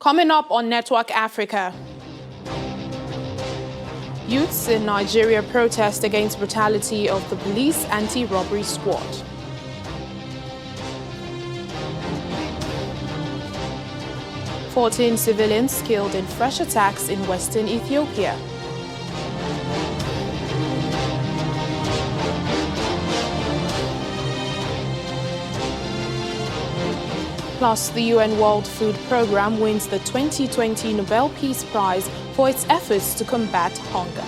Coming up on Network Africa, youths in Nigeria protest against brutality of the police anti-robbery squad. "14 civilians killed in fresh attacks in western Ethiopia. Plus, the UN World Food Programme wins the 2020 Nobel Peace Prize for its efforts to combat hunger.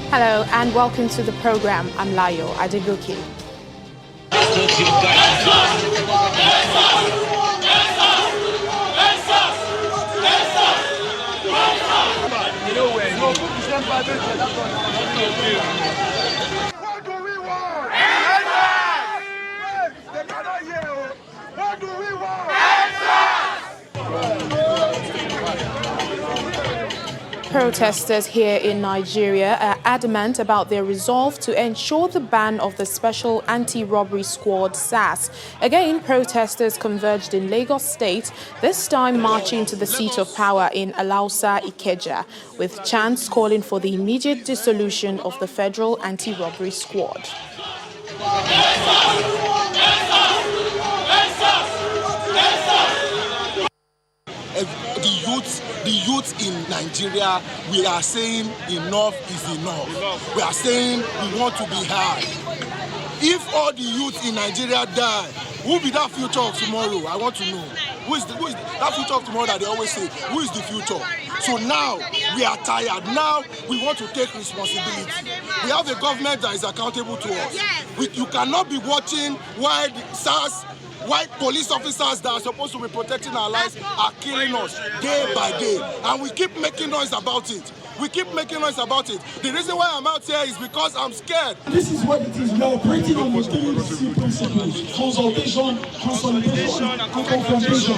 Hello and welcome to the program. I'm Layo Adegoke. What do we want? They cannot hear you. What do we want? Protesters here in Nigeria are adamant about their resolve to ensure the ban of the Special Anti-Robbery Squad (SAS). Again, protesters converged in Lagos State, this time marching to the seat of power in Alausa, Ikeja, with chants calling for the immediate dissolution of the Federal Anti-Robbery Squad. The youth in Nigeria, we are saying enough is enough. We are saying we want to be heard. If all the youth in Nigeria die, who will be that future of tomorrow? I want to know. Who is that future of tomorrow that they always say? Who is the future? So now we are tired. Now we want to take responsibility. We have a government that is accountable to us. You cannot be watching while the SARS, white police officers that are supposed to be protecting our lives are killing us day by day. And we keep making noise about it. We keep making noise about it. The reason why I'm out here is because I'm scared. This is what it is. We are operating on the 3 C principles: consultation, consolidation, and confrontation.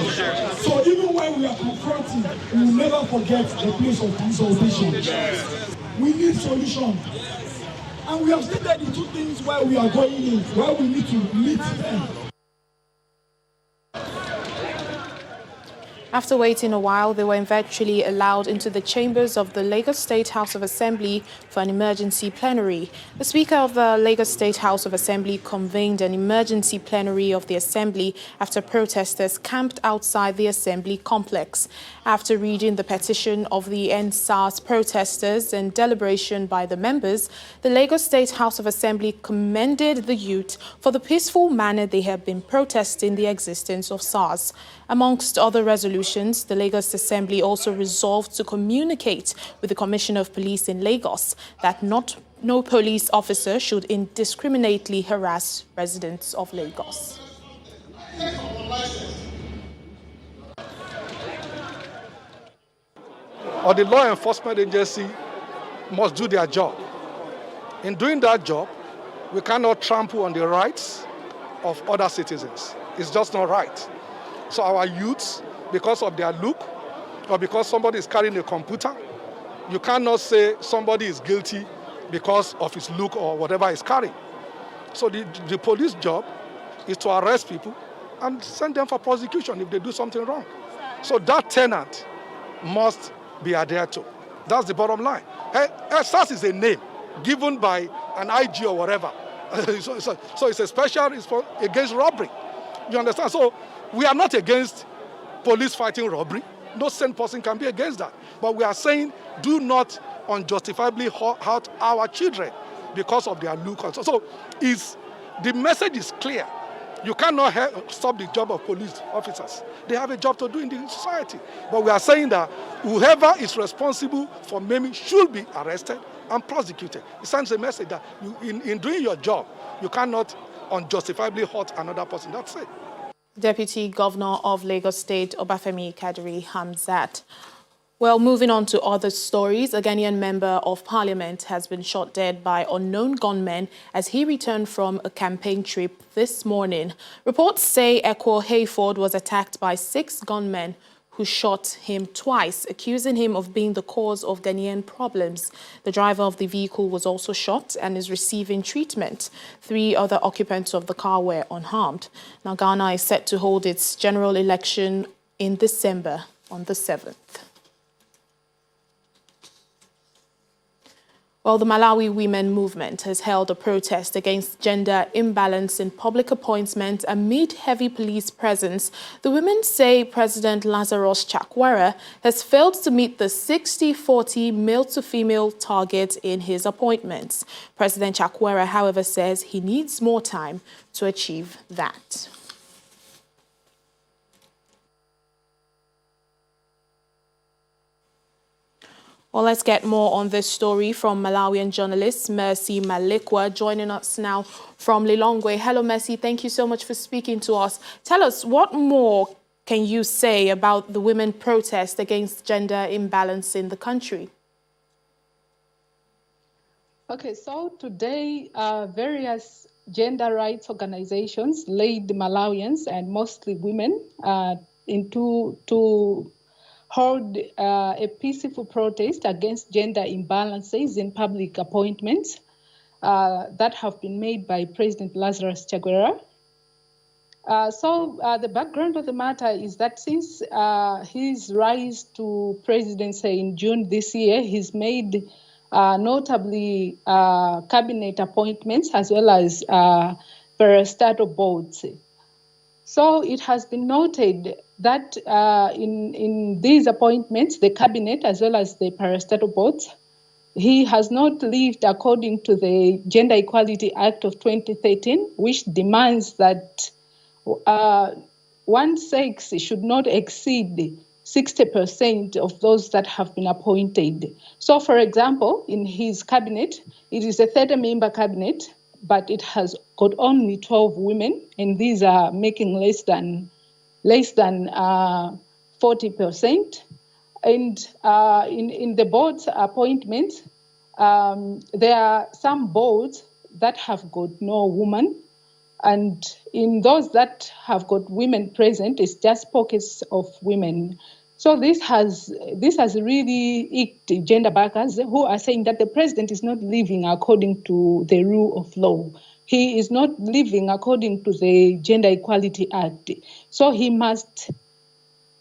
So even when we are confronting, we will never forget the place of consultation. We need solution. And we have stated the 2 things why we are going in, why we need to meet them. After waiting a while, they were eventually allowed into the chambers of the Lagos State House of Assembly for an emergency plenary. The Speaker of the Lagos State House of Assembly convened an emergency plenary of the Assembly after protesters camped outside the Assembly complex. After reading the petition of the End-SARS protesters and deliberation by the members, the Lagos State House of Assembly commended the youth for the peaceful manner they have been protesting the existence of SARS. Amongst other resolutions, the Lagos Assembly also resolved to communicate with the Commissioner of Police in Lagos that no police officer should indiscriminately harass residents of Lagos. Or the law enforcement agency must do their job. In doing that job, we cannot trample on the rights of other citizens. It's just not right. So our youths, because of their look, or because somebody is carrying a computer, you cannot say somebody is guilty because of his look or whatever he's carrying. So the police job is to arrest people and send them for prosecution if they do something wrong. So that tenant must be adhered to. That's the bottom line. SARS is a name given by an IG or whatever. So it's a special response against robbery. You understand? So we are not against police fighting robbery. No sane person can be against that. But we are saying do not unjustifiably hurt our children because of their look. So the message is clear. You cannot stop the job of police officers. They have a job to do in the society. But we are saying that whoever is responsible for maiming should be arrested and prosecuted. It sends a message that in doing your job, you cannot unjustifiably hurt another person. That's it. Deputy Governor of Lagos State, Obafemi Kadiri Hamzat. Well, moving on to other stories, a Ghanaian member of parliament has been shot dead by unknown gunmen as he returned from a campaign trip this morning. Reports say Ekwo Hayford was attacked by 6 gunmen who shot him twice, accusing him of being the cause of Ghanaian problems. The driver of the vehicle was also shot and is receiving treatment. 3 other occupants of the car were unharmed. Now, Ghana is set to hold its general election in December on the 7th. Well, the Malawi Women Movement has held a protest against gender imbalance in public appointments amid heavy police presence. The women say President Lazarus Chakwera has failed to meet the 60-40 male-to-female target in his appointments. President Chakwera, however, says he needs more time to achieve that. Well, let's get more on this story from Malawian journalist Mercy Malikwa joining us now from Lilongwe. Hello, Mercy. Thank you so much for speaking to us. Tell us, what more can you say about the women protest against gender imbalance in the country? Okay, so today various gender rights organizations led Malawians and mostly women to hold a peaceful protest against gender imbalances in public appointments that have been made by President Lazarus Chakwera. The background of the matter is that since his rise to presidency in June this year, he's made notably cabinet appointments as well as parastatal boards. So it has been noted that in these appointments, the cabinet as well as the parastatal boards, he has not lived according to the Gender Equality Act of 2013, which demands that one sex should not exceed 60% of those that have been appointed. So, for example, in his cabinet, it is a 30-member cabinet, but it has got only 12 women, and these are making less than 40%. And in the board's appointments, there are some boards that have got no woman, and in those that have got women present, it's just pockets of women. So this has really icked gender backers who are saying that the president is not living according to the rule of law. He is not living according to the Gender Equality Act. So he must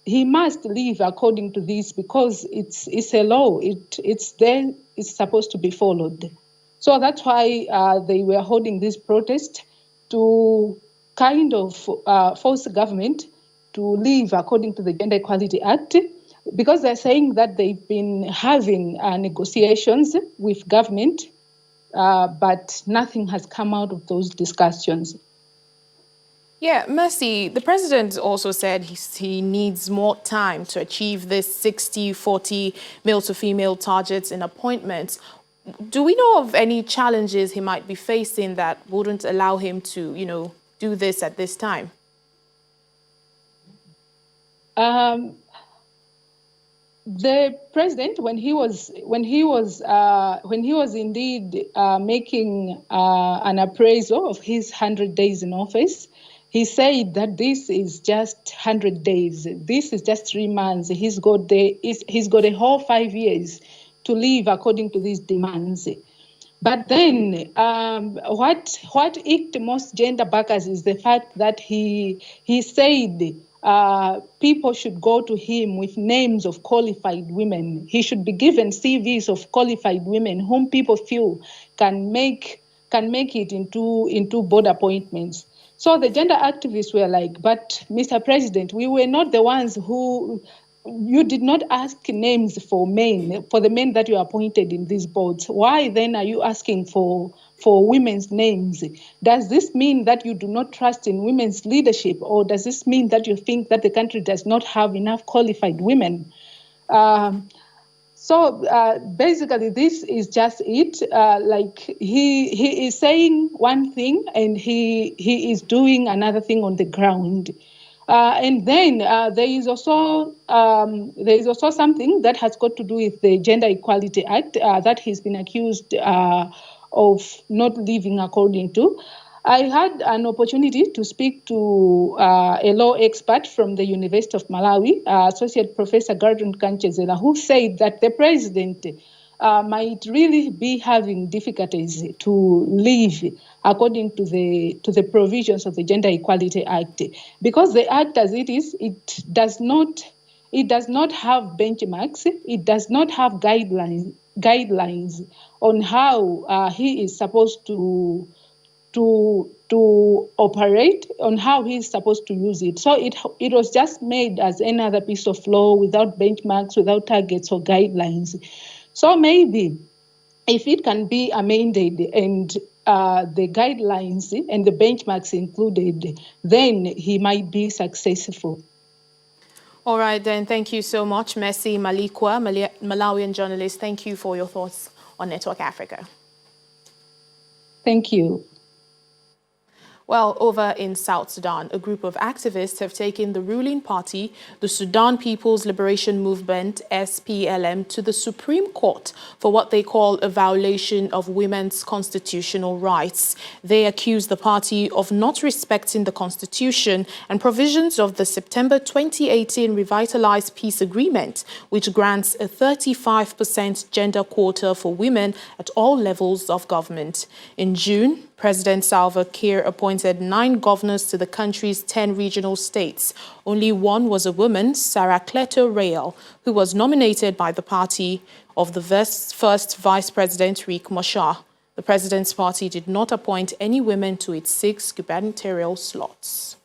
live according to this because it's a law. It's there. It's supposed to be followed. So that's why they were holding this protest to kind of force the government to live according to the Gender Equality Act, because they're saying that they've been having negotiations with government, but nothing has come out of those discussions. Yeah, Mercy, the president also said he needs more time to achieve this 60-40 male-to-female targets in appointments. Do we know of any challenges he might be facing that wouldn't allow him to, do this at this time? The president, when he was indeed making an appraisal of his 100 days in office, he said that this is just 100 days. This is just 3 months. He's got a whole 5 years to live according to these demands. But then what icked most gender backers is the fact that he said people should go to him with names of qualified women. He should be given CVs of qualified women whom people feel can make it into board appointments. So the gender activists were like, but Mr. President, we were not the ones who, you did not ask names for the men that you appointed in these boards. Why then are you asking for women's names? Does this mean that you do not trust in women's leadership, or does this mean that you think that the country does not have enough qualified women? Basically, this is just it. He is saying one thing and he is doing another thing on the ground. And then there is also something that has got to do with the Gender Equality Act that he's been accused of not living according to. I had an opportunity to speak to a law expert from the University of Malawi, Associate Professor Gordon Kanchezela, who said that the president might really be having difficulties to live according to the provisions of the Gender Equality Act, because the act as it is, it does not have benchmarks, it does not have guidelines on how he is supposed to operate, on how he's supposed to use it. So it was just made as any other piece of law without benchmarks, without targets or guidelines. So maybe if it can be amended and the guidelines and the benchmarks included, then he might be successful. All right, then. Thank you so much, Mercy Malikwa, Malawian journalist. Thank you for your thoughts on Network Africa. Thank you. Well, over in South Sudan, a group of activists have taken the ruling party, the Sudan People's Liberation Movement, SPLM, to the Supreme Court for what they call a violation of women's constitutional rights. They accuse the party of not respecting the constitution and provisions of the September 2018 Revitalized Peace Agreement, which grants a 35% gender quota for women at all levels of government. In June, President Salva Kiir appointed 9 governors to the country's 10 regional states. Only one was a woman, Sarah Cleto Rael, who was nominated by the party of the first Vice President Riek Machar. The president's party did not appoint any women to its 6 gubernatorial slots.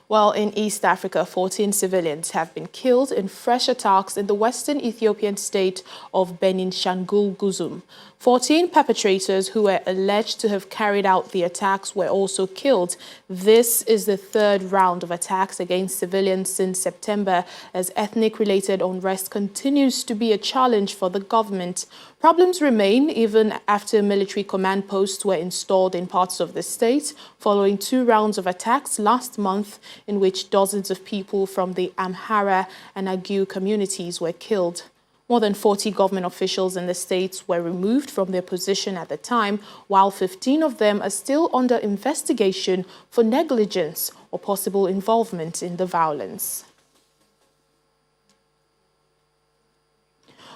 Well, in East Africa, 14 civilians have been killed in fresh attacks in the western Ethiopian state of Benishangul Guzum. 14 perpetrators who were alleged to have carried out the attacks were also killed. This is the 3rd round of attacks against civilians since September, as ethnic-related unrest continues to be a challenge for the government. Problems remain even after military command posts were installed in parts of the state, following 2 rounds of attacks last month in which dozens of people from the Amhara and Agu communities were killed. More than 40 government officials in the states were removed from their position at the time, while 15 of them are still under investigation for negligence or possible involvement in the violence.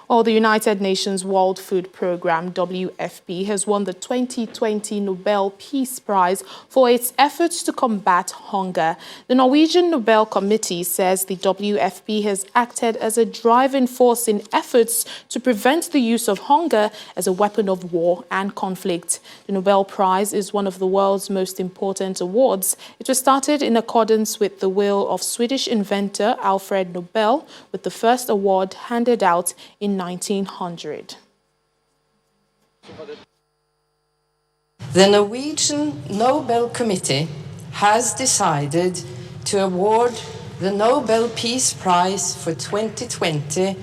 Well, the United Nations World Food Programme, WFP, has won the 2020 Nobel Peace Prize for its efforts to combat hunger. The Norwegian Nobel Committee says the WFP has acted as a driving force in efforts to prevent the use of hunger as a weapon of war and conflict. The Nobel Prize is one of the world's most important awards. It was started in accordance with the will of Swedish inventor Alfred Nobel, with the first award handed out in 1900. The Norwegian Nobel Committee has decided to award the Nobel Peace Prize for 2020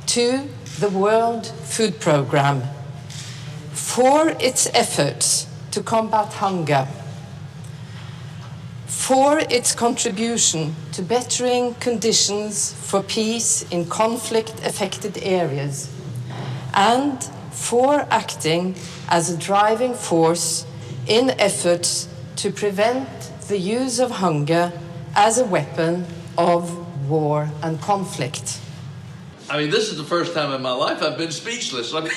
to the World Food Programme for its efforts to combat hunger, for its contribution to bettering conditions for peace in conflict-affected areas, and for acting as a driving force in efforts to prevent the use of hunger as a weapon of war and conflict. I mean, this is the first time in my life I've been speechless. I mean,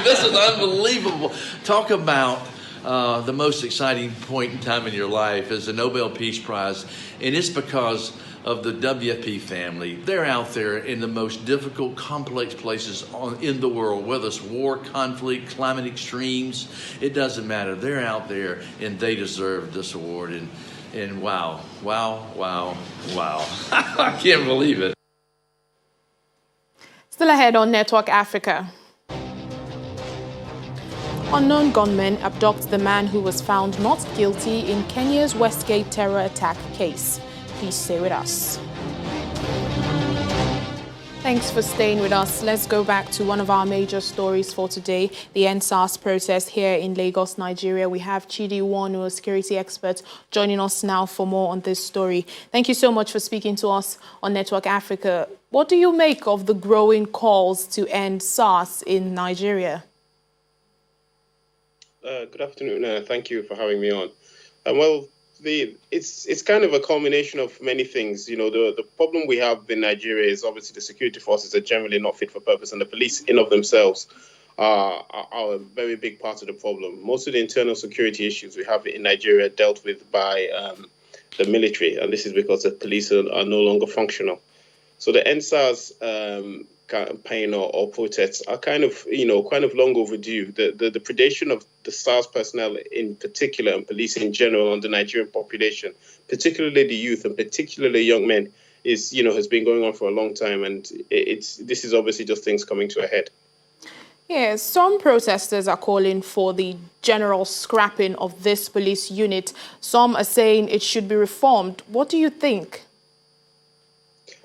this is unbelievable. Talk about the most exciting point in time in your life is the Nobel Peace Prize, and it's because of the WFP family. They're out there in the most difficult, complex places in the world, whether it's war, conflict, climate extremes, it doesn't matter. They're out there, and they deserve this award. And wow, wow, wow, wow. I can't believe it. Still ahead on Network Africa. Unknown gunmen abduct the man who was found not guilty in Kenya's Westgate terror attack case. Please stay with us. Thanks for staying with us. Let's go back to one of our major stories for today, the NSAS protest here in Lagos, Nigeria. We have Chidi Nwonu, a security expert, joining us now for more on this story. Thank you so much for speaking to us on Network Africa. What do you make of the growing calls to end SARS in Nigeria? Good afternoon. Thank you for having me on. Well, it's kind of a culmination of many things. You know, the problem we have in Nigeria is obviously the security forces are generally not fit for purpose, and the police in of themselves are a very big part of the problem. Most of the internal security issues we have in Nigeria are dealt with by the military, and this is because the police are no longer functional. So the NSAS campaign or protests are kind of long overdue. The predation of the SARS personnel in particular and police in general on the Nigerian population, particularly the youth and particularly young men, has been going on for a long time, and this is obviously just things coming to a head. Yeah, some protesters are calling for the general scrapping of this police unit. Some are saying it should be reformed. What do you think?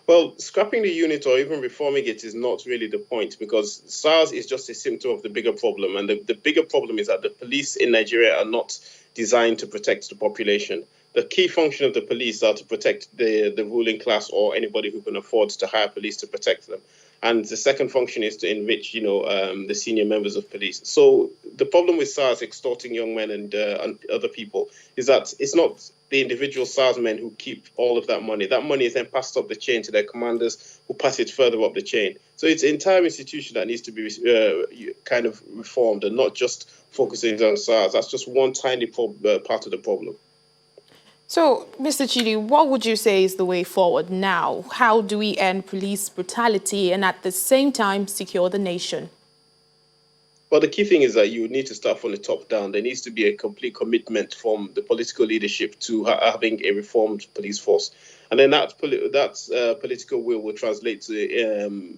Well, scrapping the unit or even reforming it is not really the point, because SARS is just a symptom of the bigger problem. And the bigger problem is that the police in Nigeria are not designed to protect the population. The key function of the police are to protect the ruling class or anybody who can afford to hire police to protect them. And the second function is to enrich, the senior members of police. So the problem with SARS extorting young men and other people is that it's not the individual SARS men who keep all of that money. That money is then passed up the chain to their commanders, who pass it further up the chain. So it's an entire institution that needs to be kind of reformed, and not just focusing on SARS. That's just one tiny part of the problem. So, Mr. Chidi, what would you say is the way forward now? How do we end police brutality and at the same time secure the nation? Well, the key thing is that you need to start from the top down. There needs to be a complete commitment from the political leadership to having a reformed police force. And then that political will translate to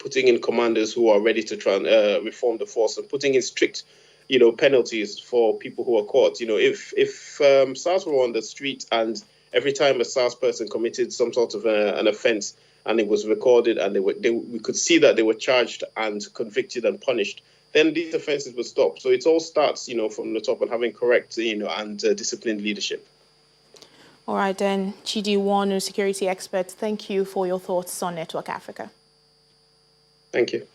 putting in commanders who are ready to try and reform the force, and putting in strict penalties for people who are caught. If SARS were on the street and every time a SARS person committed some sort of an offense and it was recorded and we could see that they were charged and convicted and punished, then these offenses would stop. So it all starts, from the top, and having correct, and disciplined leadership. All right, then, Chidi Nwonu, security expert, thank you for your thoughts on Network Africa. Thank you.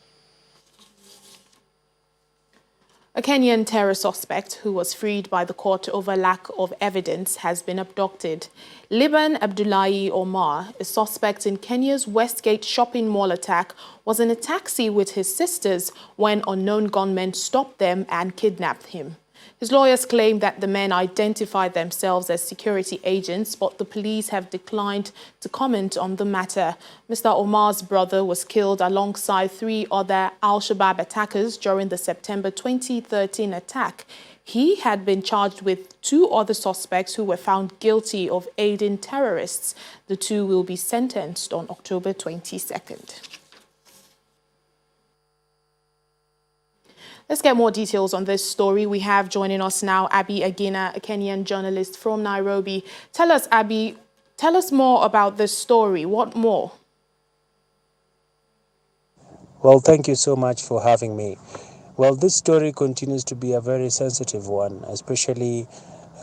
A Kenyan terror suspect who was freed by the court over lack of evidence has been abducted. Liban Abdullahi Omar, a suspect in Kenya's Westgate shopping mall attack, was in a taxi with his sisters when unknown gunmen stopped them and kidnapped him. His lawyers claim that the men identified themselves as security agents, but the police have declined to comment on the matter. Mr. Omar's brother was killed alongside 3 other Al-Shabaab attackers during the September 2013 attack. He had been charged with 2 other suspects who were found guilty of aiding terrorists. The 2 will be sentenced on October 22nd. Let's get more details on this story. We have joining us now Abby Agina, a Kenyan journalist from Nairobi. Tell us, Abby, tell us more about this story. What more? Well, thank you so much for having me. Well, this story continues to be a very sensitive one, especially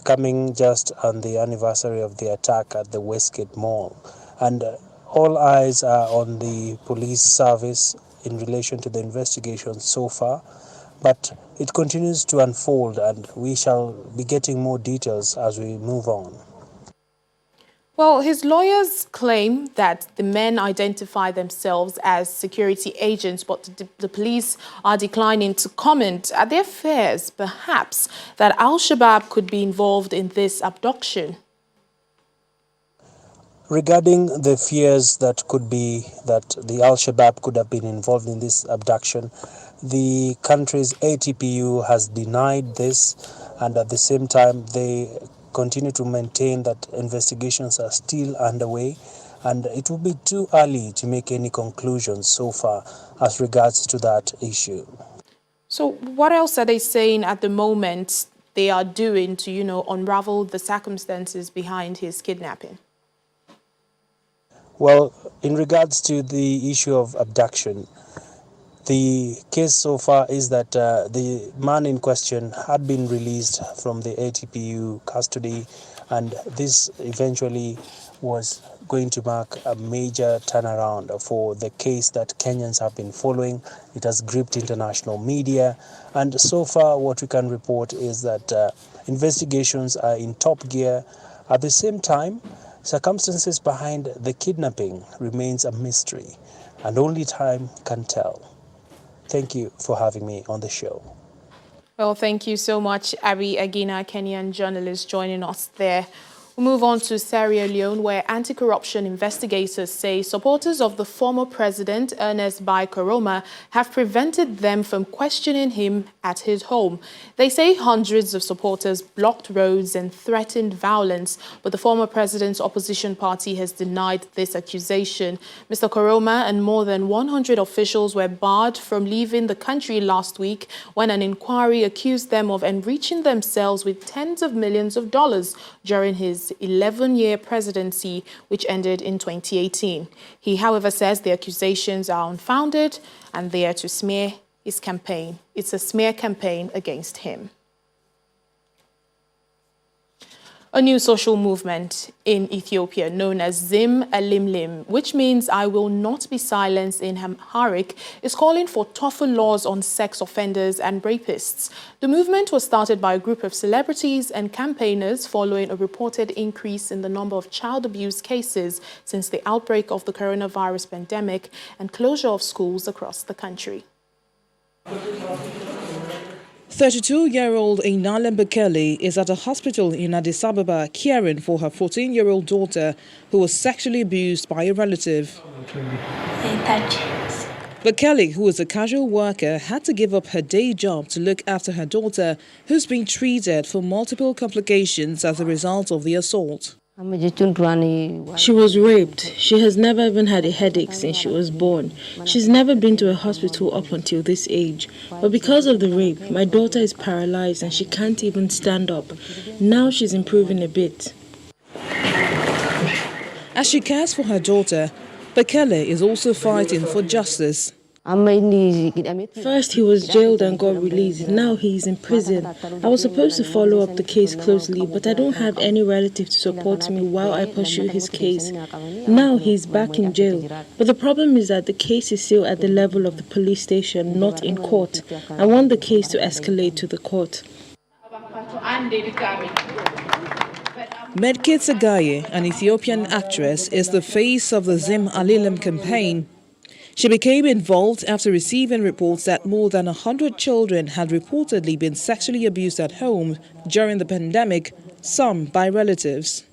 coming just on the anniversary of the attack at the Westgate Mall. And all eyes are on the police service in relation to the investigation so far. But it continues to unfold, and we shall be getting more details as we move on. Well, his lawyers claim that the men identify themselves as security agents, but the police are declining to comment. Are there fears, perhaps, that Al-Shabaab could be involved in this abduction? Regarding the fears that could be that the Al-Shabaab could have been involved in this abduction, the country's ATPU has denied this, and at the same time they continue to maintain that investigations are still underway, and it will be too early to make any conclusions so far as regards to that issue. So what else are they saying at the moment they are doing to, unravel the circumstances behind his kidnapping? Well, in regards to the issue of abduction, the case so far is that the man in question had been released from the ATPU custody, and this eventually was going to mark a major turnaround for the case that Kenyans have been following. It has gripped international media, and so far what we can report is that investigations are in top gear. At the same time, circumstances behind the kidnapping remains a mystery, and only time can tell. Thank you for having me on the show. Well, thank you so much, Abby Agina, Kenyan journalist, joining us there. We'll move on to Sierra Leone, where anti-corruption investigators say supporters of the former president, Ernest Bai Koroma, have prevented them from questioning him at his home. They say hundreds of supporters blocked roads and threatened violence, but the former president's opposition party has denied this accusation. Mr. Koroma and more than 100 officials were barred from leaving the country last week when an inquiry accused them of enriching themselves with tens of millions of dollars during his 11-year presidency, which ended in 2018. He, however, says the accusations are unfounded and they are to smear his campaign. It's a smear campaign against him. A new social movement in Ethiopia known as Zim Alimlim, which means I will not be silenced in Amharic, is calling for tougher laws on sex offenders and rapists. The movement was started by a group of celebrities and campaigners following a reported increase in the number of child abuse cases since the outbreak of the coronavirus pandemic and closure of schools across the country. 32-year-old Einale Bekele is at a hospital in Addis Ababa caring for her 14-year-old daughter who was sexually abused by a relative. Bekele, who is a casual worker, had to give up her day job to look after her daughter, who's been treated for multiple complications as a result of the assault. She was raped. She has never even had a headache since she was born. She's never been to a hospital up until this age. But because of the rape, my daughter is paralyzed and she can't even stand up. Now she's improving a bit. As she cares for her daughter, Bekele is also fighting for justice. First he was jailed and got released. Now he's in prison. I was supposed to follow up the case closely, but I don't have any relative to support me while I pursue his case. Now he's back in jail. But the problem is that the case is still at the level of the police station, not in court. I want the case to escalate to the court. Medkit Sagaye, an Ethiopian actress, is the face of the Zim Alilim campaign. She became involved after receiving reports that more than 100 children had reportedly been sexually abused at home during the pandemic, some by relatives.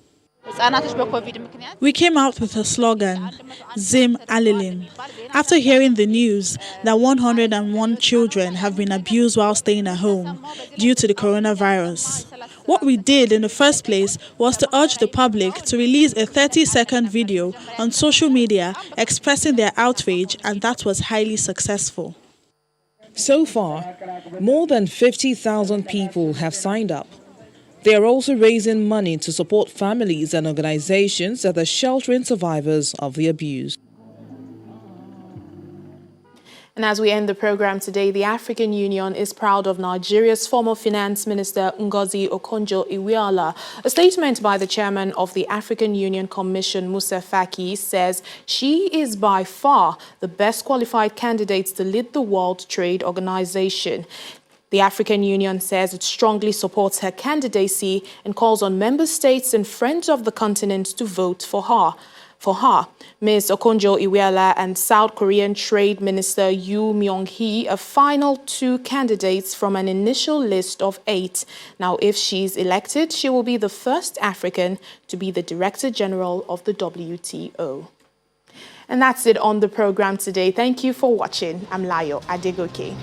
We came out with a slogan, Zim Alilim, after hearing the news that 101 children have been abused while staying at home due to the coronavirus. What we did in the first place was to urge the public to release a 30-second video on social media expressing their outrage, and that was highly successful. So far, more than 50,000 people have signed up. They are also raising money to support families and organizations that are sheltering survivors of the abuse. And as we end the program today, the African Union is proud of Nigeria's former Finance Minister Ngozi Okonjo-Iweala. A statement by the chairman of the African Union Commission, Musa Faki, says she is by far the best qualified candidate to lead the World Trade Organization. The African Union says it strongly supports her candidacy and calls on member states and friends of the continent to vote for her. Ms. Okonjo-Iweala and South Korean Trade Minister Yoo Myung-hee are final two candidates from an initial list of 8. Now, if she's elected, she will be the first African to be the Director General of the WTO. And that's it on the program today. Thank you for watching. I'm Layo Adegoke.